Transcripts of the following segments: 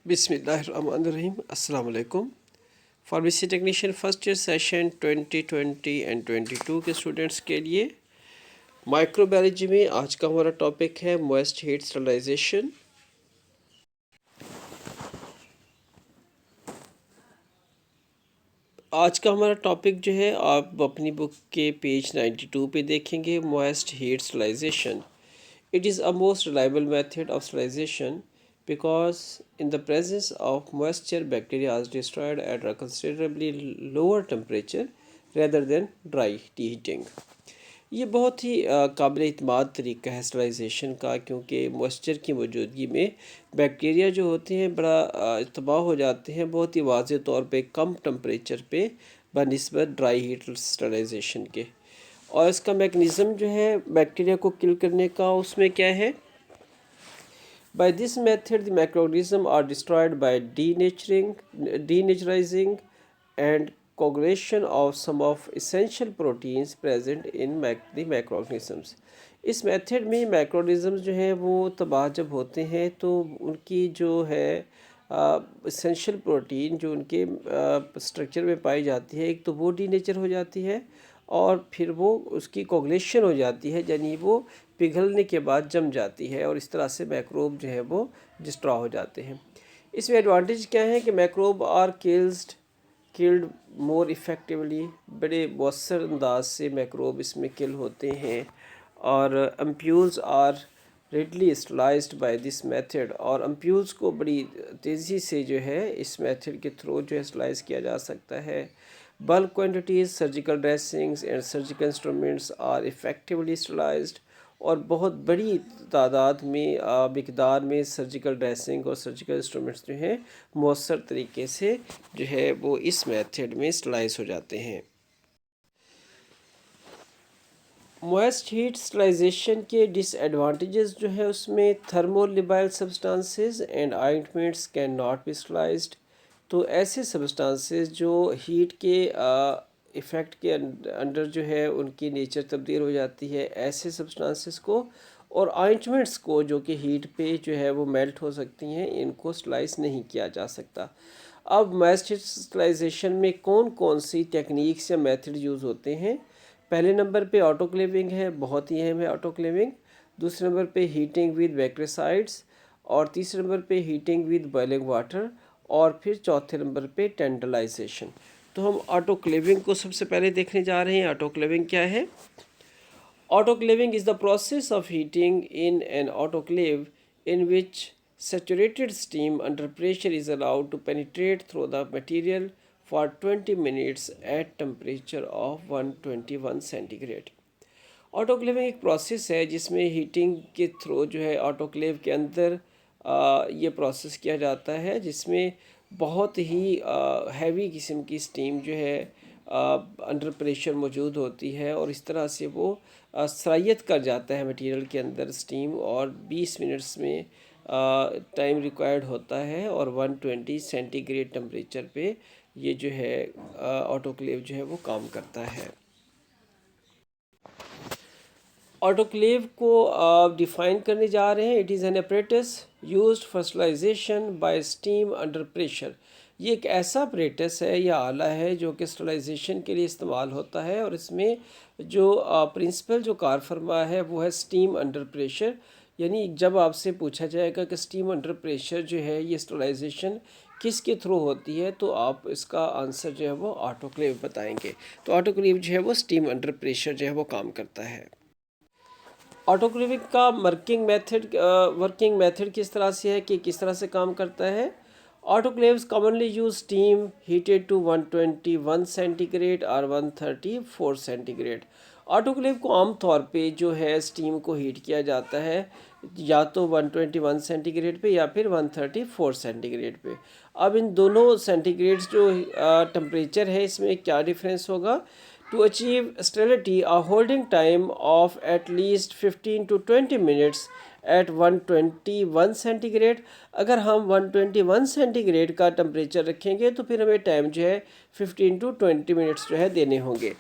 बिस्मिल्लाहिर्रहमानिर्रहीम अस्सलाम वालेकुम। Pharmacy technician first year session 2020 and 22 के स्टूडेंट्स के लिए माइक्रोबायोलॉजी में आज का हमारा टॉपिक है मॉइस्ट हीट स्टरलाइजेशन। आज का हमारा टॉपिक जो है आप अपनी बुक के पेज 92 पे देखेंगे। Moist heat sterilization, it is a most reliable method of sterilization because in the presence of moisture bacteria is destroyed at a considerably lower temperature rather than dry deheating। ये बहुत ही काबिल इत्माद तरीका है sterilization का, क्योंकि moisture की मौजूदगी में बैक्टीरिया जो होते हैं बड़ा तबाह हो जाते हैं बहुत ही वाज़ेह तौर पे कम टेम्परेचर पे बनिस्बत ड्राई हीट स्टरलाइजेशन के। और इसका मैकेनिज़्म जो है बैक्टीरिया को किल करने का, उसमें क्या है, by this method, the microorganisms are destroyed by denaturizing and coagulation of some of essential proteins present in the microorganisms। इस मेथड में माइक्रोऑर्गेनिज्म्स जो हैं वो तबाह जब होते हैं तो उनकी जो है एसेंशियल प्रोटीन जो उनके स्ट्रक्चर में पाई जाती है, एक तो वो डीनेचर हो जाती है और फिर वो उसकी कोगुलेशन हो जाती है, यानी वो पिघलने के बाद जम जाती है और इस तरह से मैक्रोब जो है वो डिस्ट्रॉय हो जाते हैं। इसमें एडवांटेज क्या है कि मैक्रोब आर किल्ड मोर इफ़ेक्टिवली, बड़े मौसर अंदाज से मैक्रोब इसमें किल होते हैं। और ampoules are readily sterilized by this method, और अम्प्यूल्स को बड़ी तेज़ी से जो है इस मेथड के थ्रू जो है स्टरलाइज किया जा सकता है। Bulk quantities, surgical dressings and surgical instruments are effectively sterilized, और बहुत बड़ी तादाद में मिकदार में सर्जिकल ड्रेसिंग और सर्जिकल इंस्ट्रूमेंट्स जो हैं मौसर तरीके से जो है वो इस मेथड में स्टरलाइज हो जाते हैं। मॉइस्ट हीट स्टरलाइजेशन के डिसएडवांटेजेस जो है उसमें thermolabile substances and ointments can not be sterilized. तो ऐसे सब्सटेंसेस जो हीट के इफ़ेक्ट के अंडर जो है उनकी नेचर तब्दील हो जाती है, ऐसे सब्सटेंसेस को और ऑइंटमेंट्स को जो कि हीट पे जो है वो मेल्ट हो सकती हैं, इनको स्टरलाइज नहीं किया जा सकता। अब मॉइस्ट हीट स्टरलाइजेशन में कौन कौन सी टेक्निक्स या मेथड यूज़ होते हैं? पहले नंबर पे ऑटोक्लेविंग है, बहुत ही अहम है ऑटोक्लेविंग। दूसरे नंबर पे हीटिंग विद बैक्टीरिसाइड्स, और तीसरे नंबर पे हीटिंग विद बॉइलिंग वाटर, और फिर चौथे नंबर पे टेंडलाइजेशन। तो हम ऑटोक्लेविंग को सबसे पहले देखने जा रहे हैं। ऑटोक्लेविंग क्या है? Autoclaving is the process of heating in an autoclave in which saturated steam under pressure is allowed to penetrate through the material for 20 minutes at temperature of 121 centigrade. Autoclaving एक प्रोसेस है जिसमें heating के through जो है autoclave के अंदर ये process किया जाता है, जिसमें बहुत ही हैवी किस्म की स्टीम जो है अंडर प्रेशर मौजूद होती है, और इस तरह से वो सरायत कर जाता है मटेरियल के अंदर स्टीम, और 20 मिनट्स में टाइम रिक्वायर्ड होता है, और 120 सेंटीग्रेड टेम्परेचर पे ये जो है ऑटोक्लेव जो है वो काम करता है। ऑटोक्लेव को डिफाइन करने जा रहे हैं। It is an apparatus used for sterilization by steam under pressure. ये एक ऐसा अपरेटस है या आला है जो कि स्टरलाइजेशन के लिए इस्तेमाल होता है, और इसमें जो प्रिंसिपल जो कार फरमा है वो है स्टीम अंडर प्रेशर। यानी जब आपसे पूछा जाएगा कि स्टीम अंडर प्रेशर जो है ये स्टरलाइजेशन किसके थ्रू होती है, तो आप इसका आंसर जो है वो ऑटोक्लेव बताएंगे। तो ऑटोक्लेव जो है वो स्टीम अंडर प्रेशर जो है वो काम करता है। ऑटोक्लेविंग का वर्किंग मेथड किस तरह से है कि किस तरह से काम करता है? Autoclaves commonly use steam heated to 121 centigrade और 134 सेंटीग्रेड। ऑटोक्लेव को आम तौर पे जो है स्टीम को हीट किया जाता है या तो 121 सेंटीग्रेड पे या फिर 134 सेंटीग्रेड पे। अब इन दोनों सेंटीग्रेड्स जो टेम्परेचर है इसमें क्या डिफरेंस होगा? To achieve sterility, a holding time of at least 15 to 20 minutes at 121 centigrade. अगर हम 121 सेंटीग्रेड का टेम्परेचर रखेंगे तो फिर हमें टाइम जो है 15 to 20 मिनट्स जो है देने होंगे।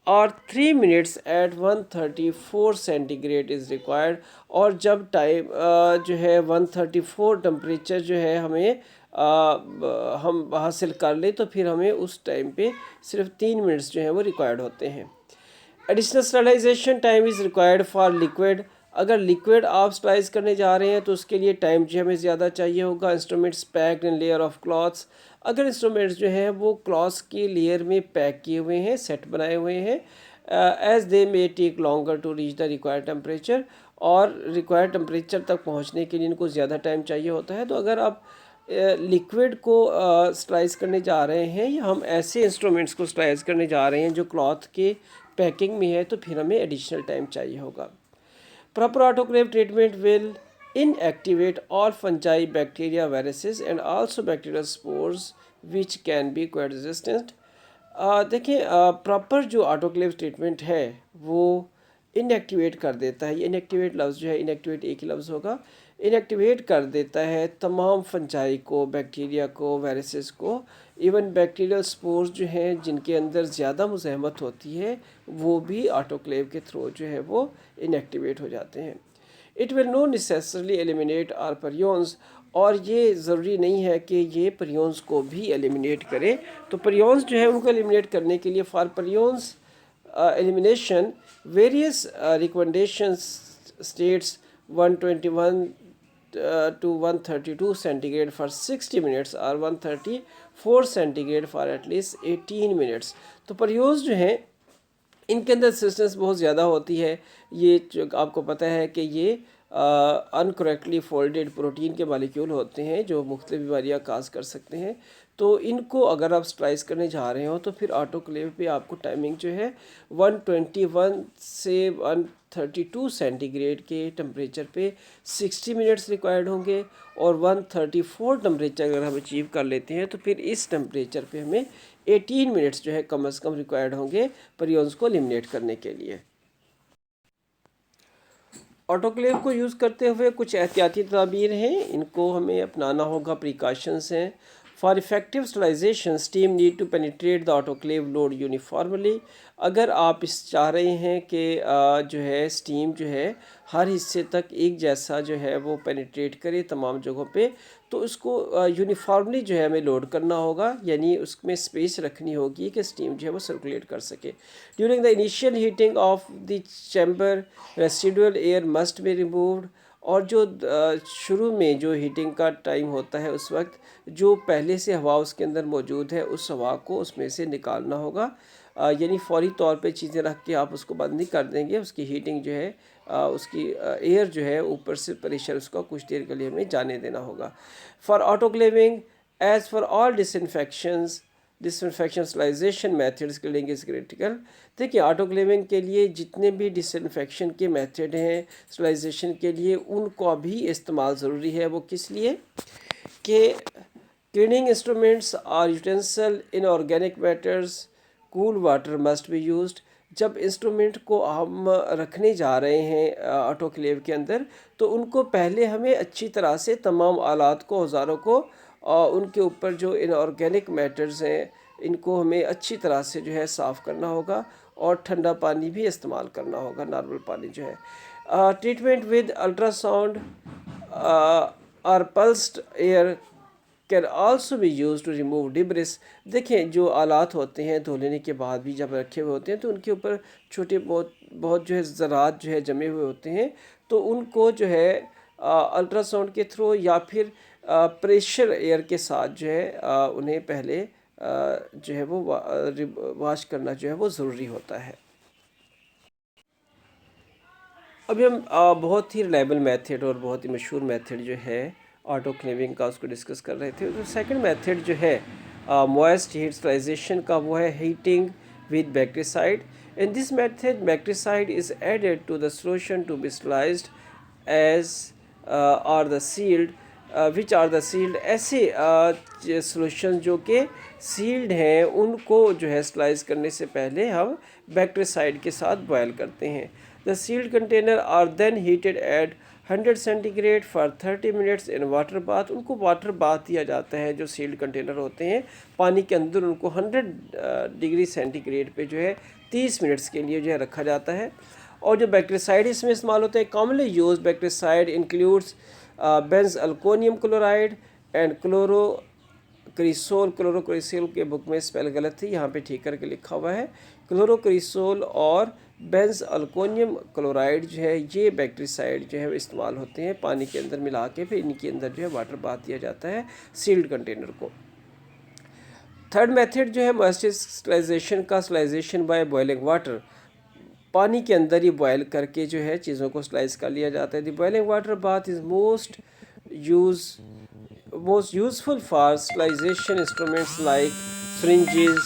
और 3 minutes at 134 centigrade is required. और जब टाइम जो है 134 टेम्परेचर जो है हमें हम हासिल कर ले तो फिर हमें उस टाइम पे सिर्फ 3 मिनट्स जो है वो रिक्वायर्ड होते हैं। Additional sterilization time is required for liquid. अगर लिक्विड आप स्टरलाइज करने जा रहे हैं तो उसके लिए टाइम जो हमें ज़्यादा चाहिए होगा। Instruments packed in layer of clothes. अगर इंस्ट्रूमेंट्स जो हैं वो क्लॉथ्स की लेयर में पैक किए हुए हैं, सेट बनाए हुए हैं, as they may take longer to reach the required temperature. और रिक्वायर्ड टेम्परेचर तक पहुंचने के लिए इनको ज़्यादा टाइम चाहिए होता है। तो अगर आप लिक्विड को स्टरलाइज करने जा रहे हैं या हम ऐसे इंस्ट्रूमेंट्स को स्टरलाइज करने जा रहे हैं जो क्लॉथ के पैकिंग में है तो फिर हमें एडिशनल टाइम चाहिए होगा। Proper autoclave treatment will inactivate all fungi, bacteria, viruses and also bacterial spores which can be quite resistant. देखिए, प्रॉपर जो ऑटोक्लेव ट्रीटमेंट है वो इनएक्टिवेट कर देता है। ये इनएक्टिवेट लफ्ज़ जो है, इनएक्टिवेट एक ही लफ्ज़ होगा, इनएक्टिवेट कर देता है तमाम फंजाई को, बैक्टीरिया को, वायरसेस को। इवन बैक्टीरियल स्पोर्स जो हैं जिनके अंदर ज़्यादा मुज़ाहमत होती है वो भी ऑटोक्लेव के थ्रू जो है वो इनएक्टिवेट हो जाते हैं। It will no necessarily eliminate are prions. और ये ज़रूरी नहीं है कि ये परियोन्स को भी एलिमिनेट करे। तो परियोन्स जो है उनको एलिमिनेट करने के लिए for परियोन्स elimination, various recommendations states 121 to 132 centigrade for 60 minutes और 134 सेंटीग्रेड फॉर एटलीस्ट 18 मिनट्स। तो परियोज जो हैं इनके अंदर रेजिस्टेंस बहुत ज़्यादा होती है। ये जो आपको पता है कि ये अनकरेक्टली फोल्डेड प्रोटीन के मालिक्यूल होते हैं जो मुख्तलिफ बीमारियाँ काज कर सकते हैं। तो इनको अगर आप स्ट्राइस करने जा रहे हो तो फिर ऑटोक्लेव पे आपको टाइमिंग जो है 121 से 132 सेंटीग्रेड के टेम्परेचर पे 60 मिनट्स रिक्वायर्ड होंगे। और 134 टेम्परेचर अगर हम अचीव कर लेते हैं तो फिर इस टेम्परेचर पे हमें 18 मिनट्स जो है कम से कम रिक्वायर्ड होंगे परियोन्स को एलिमिनेट करने के लिए। ऑटोक्लेव को यूज़ करते हुए कुछ एहतियाती तदाबीर हैं, इनको हमें अपनाना होगा, प्रिकॉशंस हैं। For effective sterilization steam need to penetrate the autoclave load uniformly. अगर आप इस चाह रहे हैं कि जो है स्टीम जो है हर हिस्से तक एक जैसा जो है वो पेनिट्रेट करे तमाम जगहों पे, तो उसको यूनिफॉर्मली जो है हमें लोड करना होगा, यानी उसमें स्पेस रखनी होगी कि स्टीम जो है वो सर्कुलेट कर सके। During the initial heating of the chamber residual air must be removed. और जो शुरू में जो हीटिंग का टाइम होता है उस वक्त जो पहले से हवा उसके अंदर मौजूद है उस हवा को उसमें से निकालना होगा। यानी फौरी तौर पे चीज़ें रख के आप उसको बंद नहीं कर देंगे, उसकी हीटिंग जो है उसकी एयर जो है ऊपर से प्रेशर उसका कुछ देर के लिए हमें जाने देना होगा। For autoclaving as for all disinfection sterilization methods cleaning is critical. देखिए, ऑटोक्लेविंग के लिए जितने भी डिसइंफेक्शन के मेथड हैं स्टरलाइजेशन के लिए उनको भी इस्तेमाल ज़रूरी है। वो किस लिए कि क्लीनिंग इंस्ट्रूमेंट्स और utensil in organic matters, cool water must be used. जब इंस्ट्रूमेंट को हम रखने जा रहे हैं ऑटोक्लेव के अंदर तो उनको पहले हमें अच्छी तरह से तमाम आलात को, औजारों को और उनके ऊपर जो इनऑर्गेनिक मैटर्स हैं इनको हमें अच्छी तरह से जो है साफ़ करना होगा और ठंडा पानी भी इस्तेमाल करना होगा, नॉर्मल पानी जो है। ट्रीटमेंट विद अल्ट्रासाउंड और pulsed air can also be use to remove debris. देखें, जो आलात होते हैं धो लेने के बाद भी जब रखे हुए होते हैं तो उनके ऊपर छोटे बहुत जो है ज़रात जो है जमे हुए होते हैं, तो उनको जो है अल्ट्रासाउंड के थ्रू या फिर प्रेशर एयर के साथ जो है उन्हें पहले जो है वो वाश करना जो है वो ज़रूरी होता है। अभी हम बहुत ही रिलायबल मेथड और बहुत ही मशहूर मेथड जो है ऑटोक्लेविंग का उसको डिस्कस कर रहे थे। तो सेकंड मेथड जो है मॉइस्ट हीट स्टरलाइजेशन का वो है heating with bactericide. In this method bactericide is added to the solution to be sterilized as are the sealed which are the sealed. ऐसे सोल्यूशन जो कि सील्ड हैं उनको जो है स्टरलाइज करने से पहले हम बैक्टीसाइड के साथ बॉयल करते हैं। The sealed container are then heated at 100 centigrade for 30 minutes in water bath. उनको वाटर बाथ दिया जाता है, जो सील्ड कंटेनर होते हैं पानी के अंदर, उनको 100 डिग्री सेंटीग्रेड पे जो है 30 मिनट्स के लिए जो है रखा जाता है। और जो बैक्टीरियासाइड इसमें इस्तेमाल होते हैं, commonly use bactericide includes benzalkonium chloride and chlorocresol. Chlorocresol के बुक में स्पेल गलत थी, यहाँ पे ठीक करके लिखा हुआ है क्लोरोक्रिसोल और बेंजल्कोनियम क्लोराइड जो है ये बैक्टीरियासाइड जो है इस्तेमाल होते हैं पानी के अंदर मिला के, फिर इनके अंदर जो है वाटर बाथ दिया जाता है सील्ड कंटेनर को। थर्ड मेथड जो है मॉइस्चराइजेशन का, स्टरलाइजेशन बाय बॉइलिंग वाटर। पानी के अंदर ही बॉयल करके जो है चीज़ों को स्लाइस कर लिया जाता है। The boiling water bath is most useful for sterilization instruments like syringes,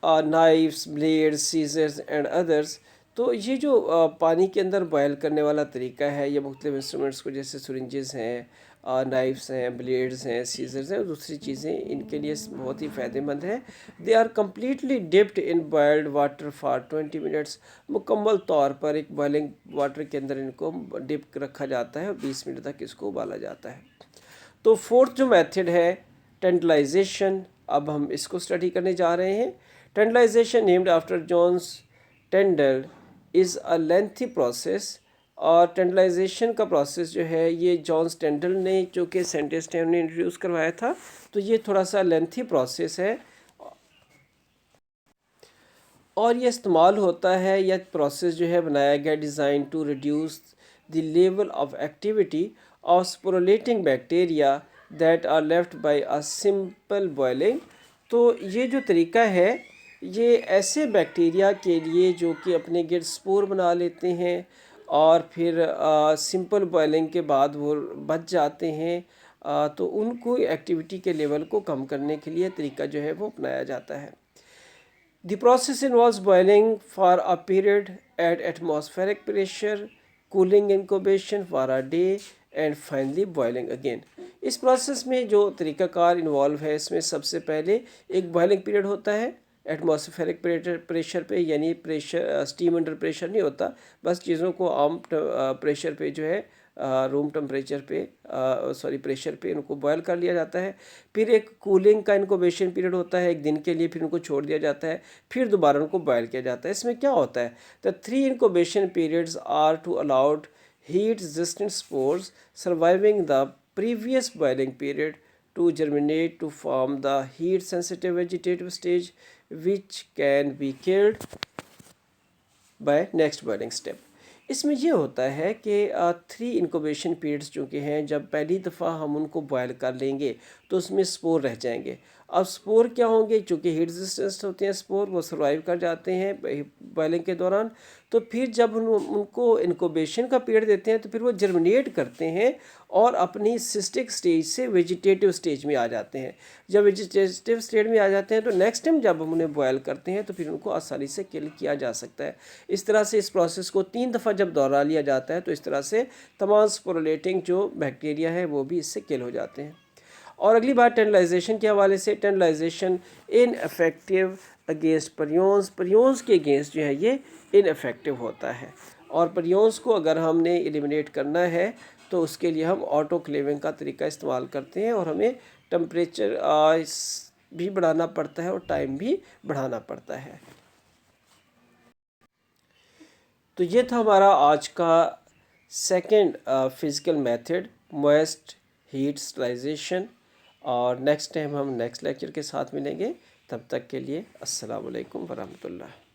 knives, blades, scissors and others. तो ये जो पानी के अंदर बॉयल करने वाला तरीका है, ये मुख्तलिफ इंस्ट्रूमेंट्स को, जैसे syringes हैं, नाइफ्स हैं, ब्लेड्स हैं, सीजर्स हैं और दूसरी चीज़ें, इनके लिए बहुत ही फ़ायदेमंद है। They are completely dipped in boiled water for 20 minutes. मुकम्मल तौर पर एक बॉइलिंग वाटर के अंदर इनको डिप रखा जाता है और 20 मिनट तक इसको उबाला जाता है। तो फोर्थ जो मेथड है टेंडलाइजेशन, अब हम इसको स्टडी करने जा रहे हैं। Tyndallization named after John's Tyndall is a lengthy process. और टेंडलाइजेशन का प्रोसेस जो है ये जॉन्स टेंडल ने, जो कि साइंटिस्ट हैं, उन्हें इंट्रोड्यूस करवाया था। तो ये थोड़ा सा लेंथी प्रोसेस है और ये इस्तेमाल होता है, यह प्रोसेस जो है बनाया गया design to reduce the level of activity of sporulating bacteria that are left by a simple boiling. तो ये जो तरीका है ये ऐसे बैक्टीरिया के लिए जो कि अपने गिर्द स्पोर बना लेते हैं और फिर सिंपल बॉइलिंग के बाद वो बच जाते हैं, तो उनको एक्टिविटी के लेवल को कम करने के लिए तरीका जो है वो अपनाया जाता है। The process involves boiling for a period at atmospheric pressure, cooling incubation for a day and finally boiling again. इस प्रोसेस में जो तरीक़ाकार इन्वॉल्व है, इसमें सबसे पहले एक बॉइलिंग पीरियड होता है एटमॉस्फेरिक प्रेशर पे, यानी प्रेशर स्टीम अंडर प्रेशर नहीं होता, बस चीज़ों को आम प्रेशर पे जो है रूम टेम्परेचर पे प्रेशर पे इनको बॉयल कर लिया जाता है। फिर एक कूलिंग का इनक्यूबेशन पीरियड होता है 1 दिन के लिए, फिर उनको छोड़ दिया जाता है, फिर दोबारा उनको बॉयल किया जाता है। इसमें क्या होता है, the 3 incubation periods are to allowed heat resistant spores surviving the previous boiling period to germinate to form the heat sensitive vegetative stage which can be killed by next boiling step. इसमें ये होता है कि 3 incubation periods जो कि हैं, जब पहली दफ़ा हम उनको बॉयल कर लेंगे तो उसमें स्पोर रह जाएंगे। अब स्पोर क्या होंगे, चूँकि हीट रेजिस्टेंस होते हैं स्पोर, वो सर्वाइव कर जाते हैं बॉइलिंग के दौरान। तो फिर जब उनको इनक्यूबेशन का पीरियड देते हैं तो फिर वो जर्मिनेट करते हैं और अपनी सिस्टिक स्टेज से वेजिटेटिव स्टेज में आ जाते हैं। जब वेजिटेटिव स्टेज में आ जाते हैं तो नेक्स्ट टाइम जब हम उन्हें बॉयल करते हैं तो फिर उनको आसानी से किल किया जा सकता है। इस तरह से इस प्रोसेस को 3 दफ़ा जब दोहरा लिया जाता है तो इस तरह से तमाम स्पोरुलेटिंग जो बैक्टीरिया है वो भी इससे किल हो जाते हैं। और अगली बात टेंडलाइजेशन के हवाले से, टेंडलाइजेशन इनफेक्टिव अगेंस्ट परियोंस। परियोंस के अगेंस्ट जो है ये इनफेक्टिव होता है और परियोंस को अगर हमने एलिमिनेट करना है तो उसके लिए हम ऑटोक्लेविंग का तरीका इस्तेमाल करते हैं और हमें टेम्परेचर भी बढ़ाना पड़ता है और टाइम भी बढ़ाना पड़ता है। तो ये था हमारा आज का second physical method, moist heat sterilization. और नेक्स्ट टाइम हम नेक्स्ट लेक्चर के साथ मिलेंगे। तब तक के लिए अस्सलाम वालेकुम वरहमतुल्लाह।